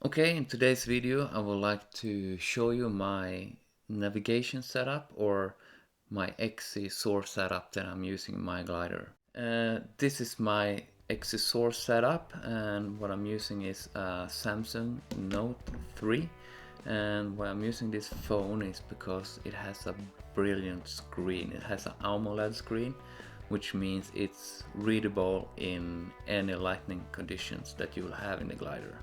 Okay, in today's video I would like to show you my navigation setup or my Xcsoar setup that I'm using in my glider. This is my Xcsoar setup, and what I'm using is a Samsung Note 3, and why I'm using this phone is because it has a brilliant screen. It has an AMOLED screen, which means it's readable in any lighting conditions that you will have in the glider.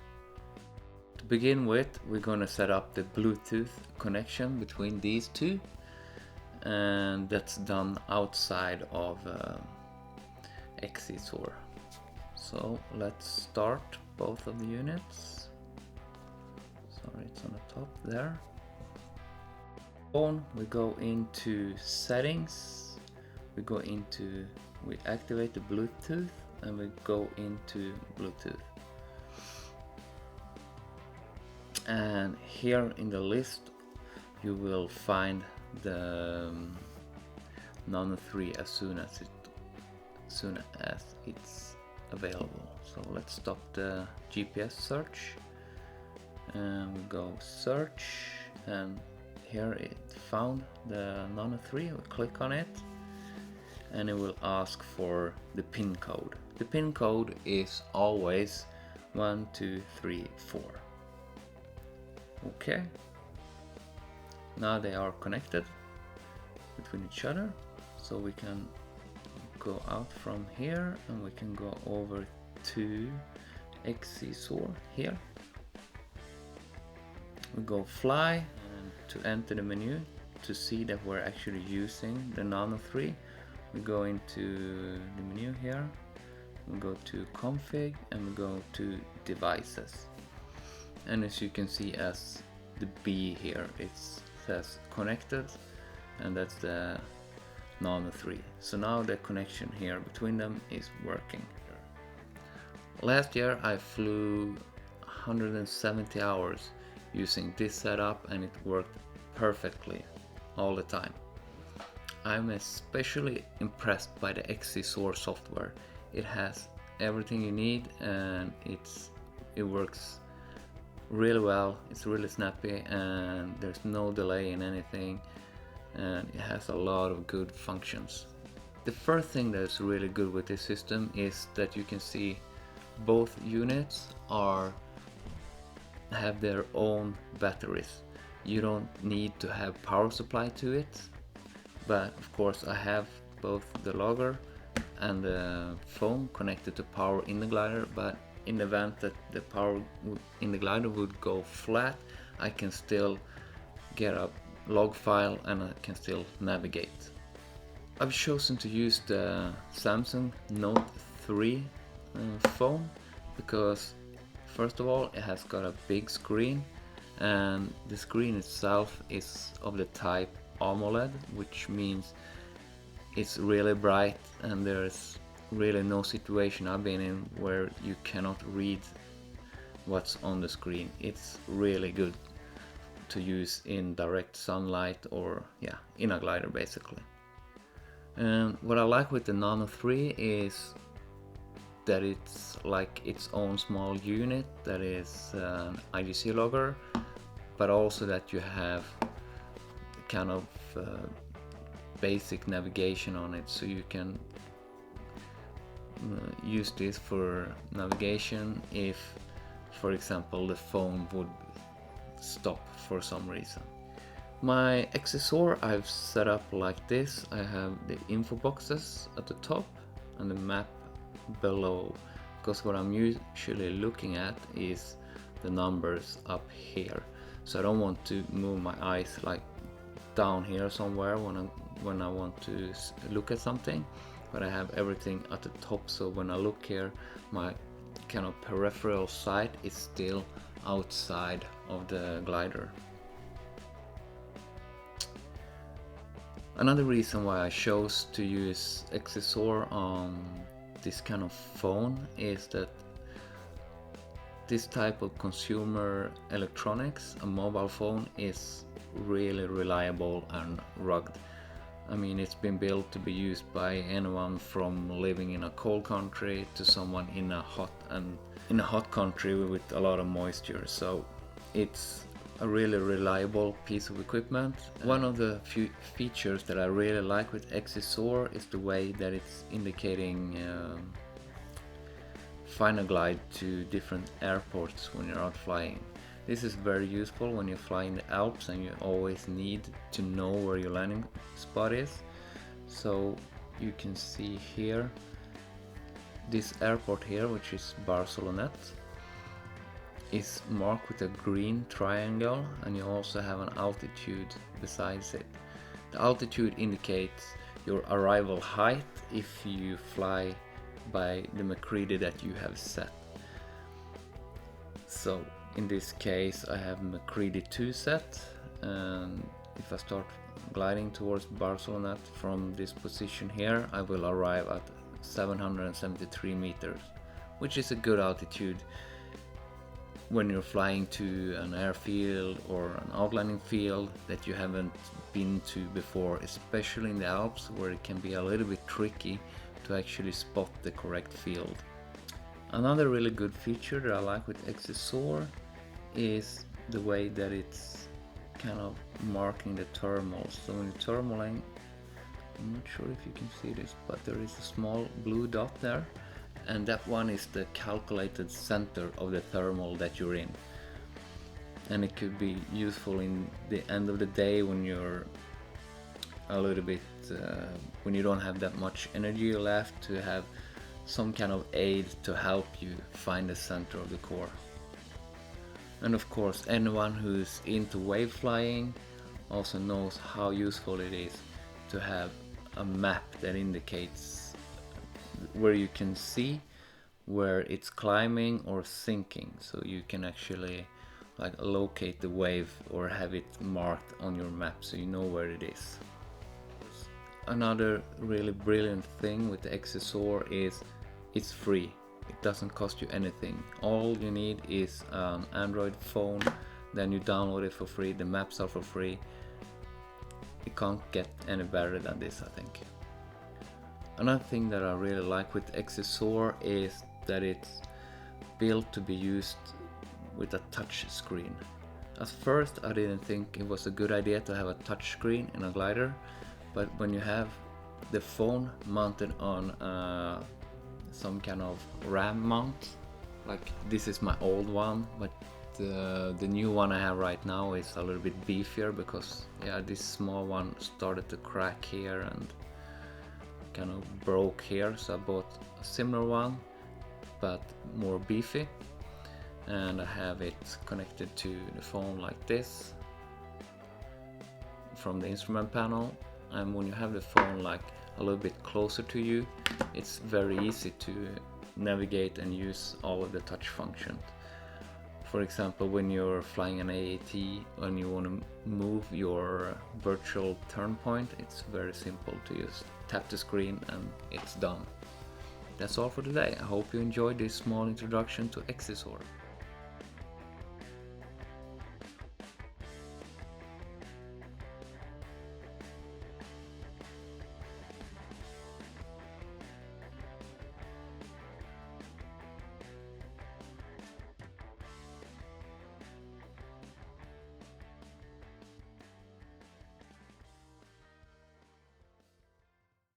To begin with, we're going to set up the Bluetooth connection between these two, and that's done outside of Xcsoar. So let's start both of the units. Sorry, it's on the top there. Phone, we go into settings, we activate the Bluetooth, and we go into Bluetooth. And here in the list you will find the Nano 3 as soon as it's available. So let's stop the GPS search and we go search, and here it found the Nano 3. We click on it and it will ask for the pin code. The pin code is always 1234. Okay, now they are connected between each other, so we can go out from here and we can go over to Xcsoar here. We go fly, and to enter the menu to see that we're actually using the Nano 3, we go into the menu here, we go to config and we go to devices. And as you can see, as the B here, it says connected, and that's the Nano 3. So now the connection here between them is working. Last year I flew 170 hours using this setup, and it worked perfectly all the time. I'm especially impressed by the Xcsoar software. It has everything you need, and it works really well. It's really snappy and there's no delay in anything, and it has a lot of good functions. The first thing that's really good with this system is that you can see both units have their own batteries. You don't need to have power supply to it, but of course I have both the logger and the phone connected to power in the glider, but in the event that the power in the glider would go flat, I can still get a log file and I can still navigate. I've chosen to use the Samsung Note 3 phone because first of all it has got a big screen, and the screen itself is of the type AMOLED, which means it's really bright, and there's really no situation I've been in where you cannot read what's on the screen. It's really good to use in direct sunlight, or in a glider basically. And what I like with the Nano 3 is that it's like its own small unit that is an IGC logger, but also that you have kind of basic navigation on it, so you can use this for navigation if, for example, the phone would stop for some reason. My Xcsoar I've set up like this. I have the info boxes at the top and the map below, because what I'm usually looking at is the numbers up here, so I don't want to move my eyes like down here somewhere when I want to look at something, but I have everything at the top, so when I look here my kind of peripheral sight is still outside of the glider. Another reason why I chose to use Xcsoar on this kind of phone is that this type of consumer electronics, a mobile phone, is really reliable and rugged. I mean, it's been built to be used by anyone from living in a cold country to someone in a hot country with a lot of moisture. So it's a really reliable piece of equipment. One of the few features that I really like with Xcsoar is the way that it's indicating final glide to different airports when you're out flying. This is very useful when you fly in the Alps and you always need to know where your landing spot is. So you can see here this airport here, which is Barcelona, is marked with a green triangle, and you also have an altitude besides it. The altitude indicates your arrival height if you fly by the McCready that you have set. So in this case I have McCready 2 set, and if I start gliding towards Barcelona from this position here, I will arrive at 773 meters, which is a good altitude when you're flying to an airfield or an outlanding field that you haven't been to before, especially in the Alps, where it can be a little bit tricky to actually spot the correct field. Another really good feature that I like with Xcsoar is the way that it's kind of marking the thermals. So when you're thermaling, I'm not sure if you can see this, but there is a small blue dot there, and that one is the calculated center of the thermal that you're in. And it could be useful in the end of the day when you're a little bit, when you don't have that much energy left, to have some kind of aid to help you find the center of the core. And of course, anyone who's into wave flying also knows how useful it is to have a map that indicates where you can see where it's climbing or sinking, so you can actually like locate the wave or have it marked on your map so you know where it is. Another really brilliant thing with the Xcsoar is it's free. It doesn't cost you anything. All you need is an Android phone, then you download it for free. The maps are for free. You can't get any better than this, I think. Another thing that I really like with Xcsoar is that it's built to be used with a touch screen. At first I didn't think it was a good idea to have a touch screen in a glider, but when you have the phone mounted on some kind of RAM mount, like this is my old one, but the new one I have right now is a little bit beefier because this small one started to crack here and kind of broke here, so I bought a similar one but more beefy, and I have it connected to the phone like this from the instrument panel. And when you have the phone like a little bit closer to you, it's very easy to navigate and use all of the touch functions. For example, when you're flying an AAT and you want to move your virtual turn point, it's very simple to just tap the screen and it's done. That's all for today. I hope you enjoyed this small introduction to Xcsoar.